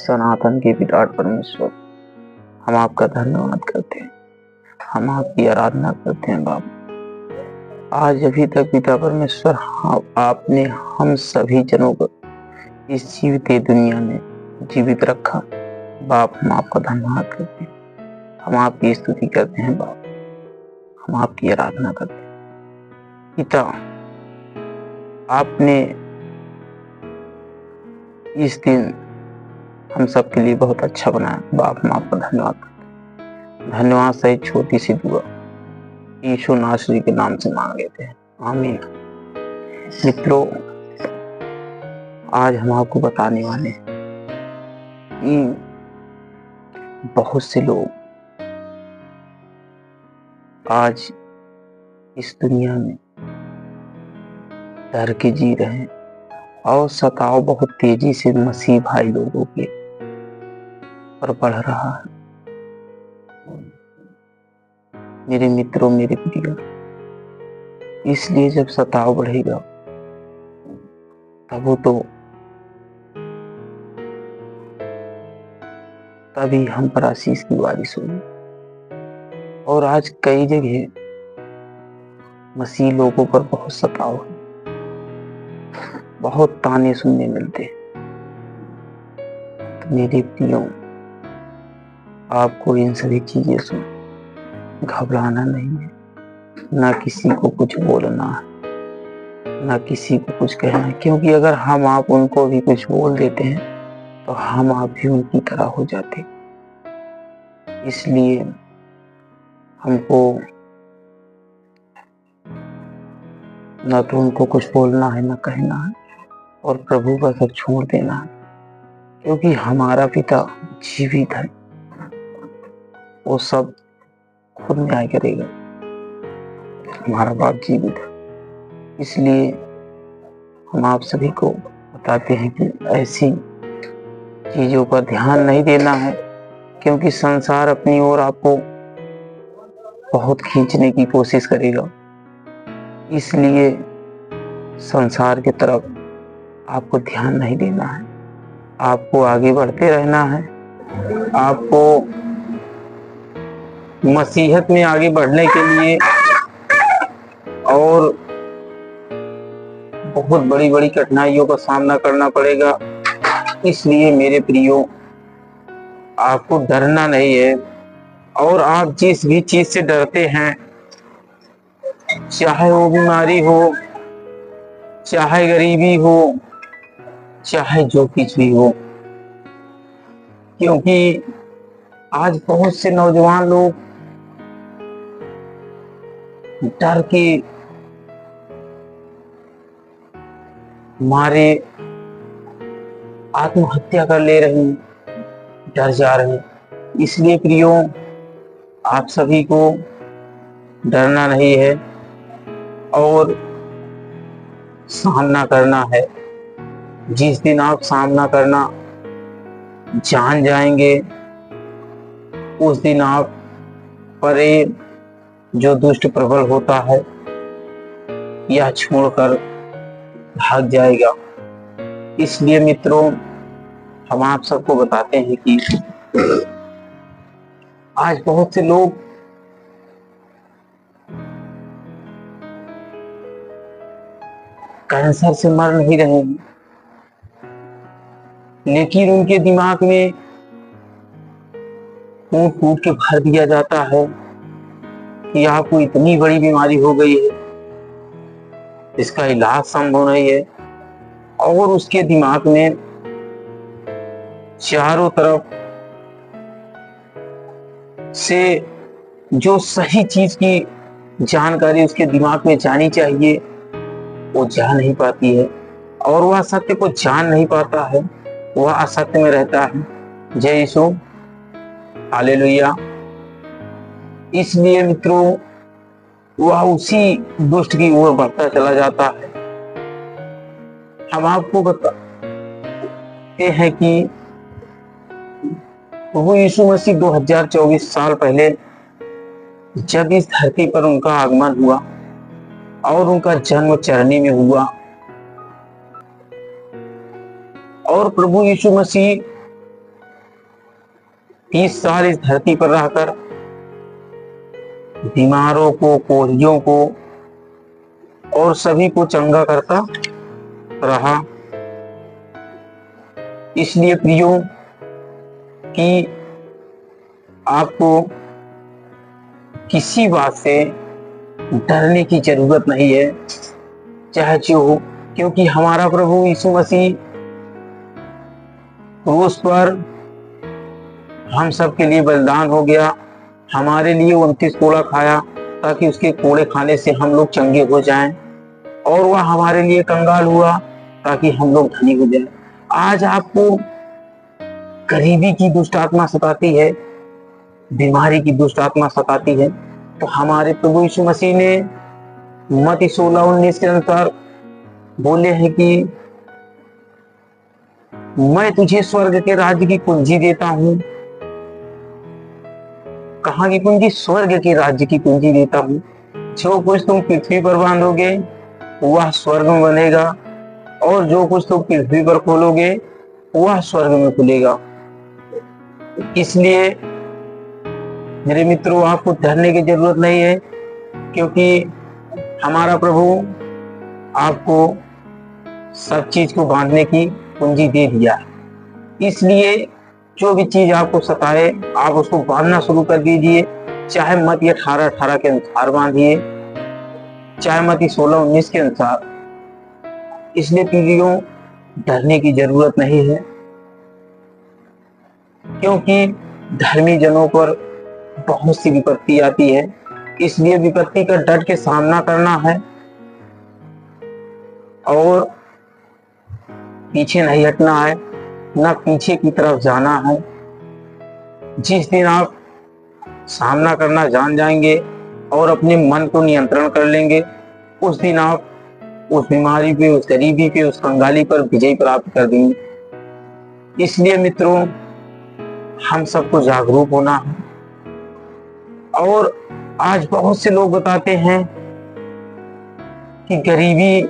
सनातन के विराट परमेश्वर, हम आपका धन्यवाद करते हैं, हम आपकी आराधना करते हैं बाप। आज अभी तक पिता परमेश्वर आपने हम सभी जनों को इस जीवित दुनिया में जीवित रखा बाप। हम आपका धन्यवाद करते हैं, हम आपकी स्तुति करते हैं बाप, हम आपकी आराधना करते हैं पिता। आपने इस दिन हम सबके लिए बहुत अच्छा बनाया बाप। हम आपका धन्यवाद करते हैं। धन्यवाद सहित छोटी सी दुआ यीशु नासरी के नाम से मांग लेते हैं, आमीन। मित्रों, आज हम आपको बताने वाले हैं कि बहुत से लोग आज इस दुनिया में डर के जी रहे हैं और सताव बहुत तेजी से मसीह भाई लोगों के पर बढ़ रहा है। मेरे मित्रों, मेरे प्रिय, इसलिए जब सताव बढ़ेगा तभी हम पर आशीष की बारिश होगी। और आज कई जगह मसीह लोगों पर बहुत सताव है, बहुत ताने सुनने मिलते हैं। तो मेरे प्रियो, आपको इन सभी चीजें सुन घबराना नहीं है, ना किसी को कुछ बोलना है, ना किसी को कुछ कहना है, क्योंकि अगर हम आप उनको भी कुछ बोल देते हैं तो हम आप भी उनकी तरह हो जाते। इसलिए हमको ना तो उनको कुछ बोलना है, ना कहना है, और प्रभु का सब छोड़ देना है, क्योंकि हमारा पिता जीवित है, वो सब खुद न्याय करेगा। हमारा बाप जीवित है। इसलिए हम आप सभी को बताते हैं कि ऐसी चीजों पर ध्यान नहीं देना है, क्योंकि संसार अपनी ओर आपको बहुत खींचने की कोशिश करेगा। इसलिए संसार की तरफ आपको ध्यान नहीं देना है, आपको आगे बढ़ते रहना है। आपको मसीहत में आगे बढ़ने के लिए और बहुत बड़ी बड़ी कठिनाइयों का सामना करना पड़ेगा। इसलिए मेरे प्रियो, आपको डरना नहीं है। और आप जिस भी चीज से डरते हैं, चाहे वो बीमारी हो, चाहे गरीबी हो, चाहे जो कुछ भी हो, क्योंकि आज बहुत से नौजवान लोग डर के मारे आत्महत्या कर ले रहे हैं, डर जा रहे हैं। इसलिए प्रियो, आप सभी को डरना नहीं है और सामना करना है। जिस दिन आप सामना करना जान जाएंगे, उस दिन आप पर जो दुष्ट प्रबल होता है यह छोड़कर भाग जाएगा। इसलिए मित्रों, हम आप सबको बताते हैं कि आज बहुत से लोग कैंसर से मर नहीं रहे हैं, लेकिन उनके दिमाग में फूट फूट के भर दिया जाता है कि आपको इतनी बड़ी बीमारी हो गई है, इसका इलाज संभव नहीं है। और उसके दिमाग में चारों तरफ से जो सही चीज की जानकारी उसके दिमाग में जानी चाहिए, वो जा नहीं पाती है। और वह सत्य को जान नहीं पाता है, वह असत्य में रहता है। जय यीशु, हालेलुया। इसलिए मित्रों, वह उसी दुष्ट की ओर बढ़ता चला जाता है। हम आपको बताते हैं कि प्रभु यीशु मसीह 2024 साल पहले जब इस धरती पर उनका आगमन हुआ और उनका जन्म चरनी में हुआ, और प्रभु यीशु मसीह 30 साल इस धरती पर रहकर बीमारों को, कोढ़ियों को और सभी को चंगा करता रहा। इसलिए प्रियो कि आपको किसी बात से डरने की जरूरत नहीं है, चाहे जो हो, क्योंकि हमारा प्रभु यीशु मसीह क्रूस पर हम सब के लिए बलिदान हो गया, हमारे लिए 29 कोड़ा खाया ताकि उसके कोड़े खाने से हम लोग चंगे हो जाएं, और वह हमारे लिए कंगाल हुआ ताकि हम लोग धनी हो जाएं। आज आपको गरीबी की दुष्ट आत्मा सताती है, बीमारी की दुष्ट आत्मा सताती है, तो हमारे प्रभु यीशु मसीह ने मत्ती 16:19 के अनुसार बोले हैं कि मैं तुझे स्वर्ग के राज्य की कुंजी देता हूं। कहां की कुंजी? स्वर्ग के राज्य की कुंजी देता हूं। जो कुछ तुम पृथ्वी पर बांधोगे वह स्वर्ग में बनेगा, और जो कुछ तुम पृथ्वी पर खोलोगे वह स्वर्ग में खुलेगा। इसलिए मेरे मित्रों, आपको डरने की जरूरत नहीं है, क्योंकि हमारा प्रभु आपको सब चीज को बांधने की कुंजी दे दिया है। इसलिए जो भी चीज आपको सताए आप उसको बांधना शुरू कर दीजिए, चाहे मत्ती 18:18 के अनुसार बांधिए, चाहे मत्ती 16:19 के अनुसार। इसलिए प्रियो, डरने की जरूरत नहीं है, क्योंकि धर्मी जनों पर बहुत सी विपत्ति आती है। इसलिए विपत्ति का डट के सामना करना है और पीछे नहीं हटना है, ना पीछे की तरफ जाना है। जिस दिन आप सामना करना जान जाएंगे और अपने मन को नियंत्रण कर लेंगे, उस दिन आप उस बीमारी पे, उस गरीबी पे, उस कंगाली पर विजय प्राप्त कर देंगे। इसलिए मित्रों, हम सबको जागरूक होना है। और आज बहुत से लोग बताते हैं कि गरीबी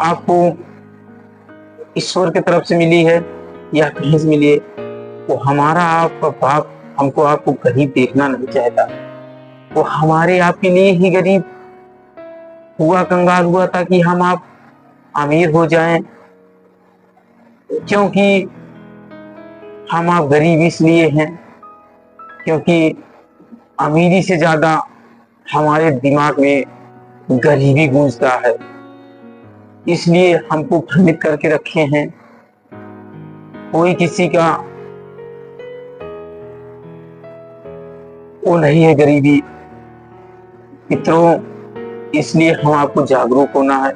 आपको ईश्वर की तरफ से मिली है या कहीं से मिली है। वो हमारा आपका बाप हमको आपको गरीब देखना नहीं चाहता। वो हमारे आपके लिए ही गरीब हुआ, कंगाल हुआ, ताकि हम आप अमीर हो जाएं। क्योंकि हम आप गरीब इसलिए हैं क्योंकि अमीरी से ज्यादा हमारे दिमाग में गरीबी गूंजता है। इसलिए हमको भ्रमित करके रखे हैं। कोई किसी का वो नहीं है गरीबी। मित्रों, इसलिए हम आपको जागरूक होना है।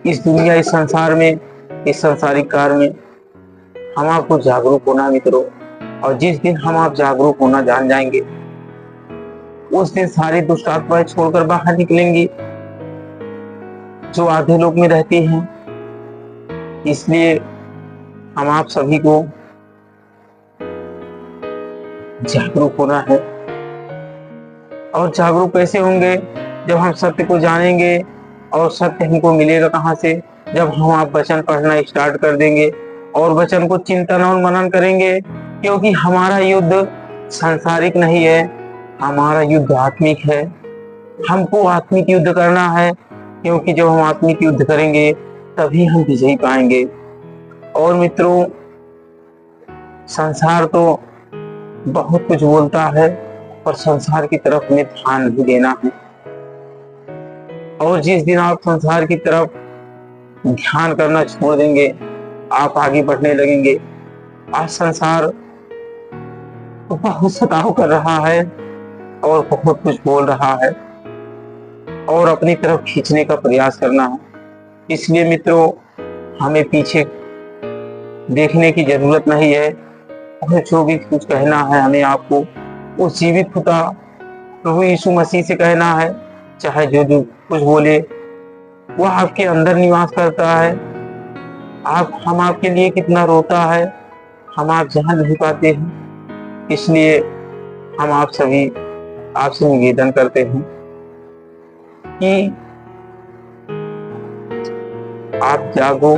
इस दुनिया, इस संसार में, इस संसारिक कार में हम आपको जागरूक होना है मित्रों। और जिस दिन हम आप जागरूक होना जान जाएंगे, उस दिन सारी दुष्ट आत्माएं छोड़कर बाहर निकलेंगी जो आधे लोक में रहती हैं। इसलिए हम आप सभी को जागरूक होना है। और जागरूक कैसे होंगे? जब हम सत्य को जानेंगे। और सत्य हमको मिलेगा कहाँ से? जब हम आप वचन पढ़ना स्टार्ट कर देंगे और वचन को चिंतन और मनन करेंगे। क्योंकि हमारा युद्ध सांसारिक नहीं है, हमारा युद्ध आत्मिक है। हमको आत्मिक युद्ध करना है, क्योंकि जब हम आत्मिक युद्ध करेंगे तभी हम विजयी पाएंगे। और मित्रों, संसार तो बहुत कुछ बोलता है, पर संसार की तरफ हमें ध्यान नहीं देना है। और जिस दिन आप संसार की तरफ ध्यान करना छोड़ देंगे, आप आगे बढ़ने लगेंगे। आज संसार बहुत सताव कर रहा है और बहुत कुछ बोल रहा है और अपनी तरफ खींचने का प्रयास करना है। इसलिए मित्रों, हमें पीछे देखने की जरूरत नहीं है। और जो भी कुछ कहना है हमें आपको उस जीवित खुदा प्रभु यीशु मसीह से कहना है। चाहे जो जो कुछ बोले, वह आपके अंदर निवास करता है। हम आपके लिए कितना रोता है, हम आप जान नहीं पाते हैं। इसलिए हम आप सभी आपसे निवेदन करते हैं कि आप जागो,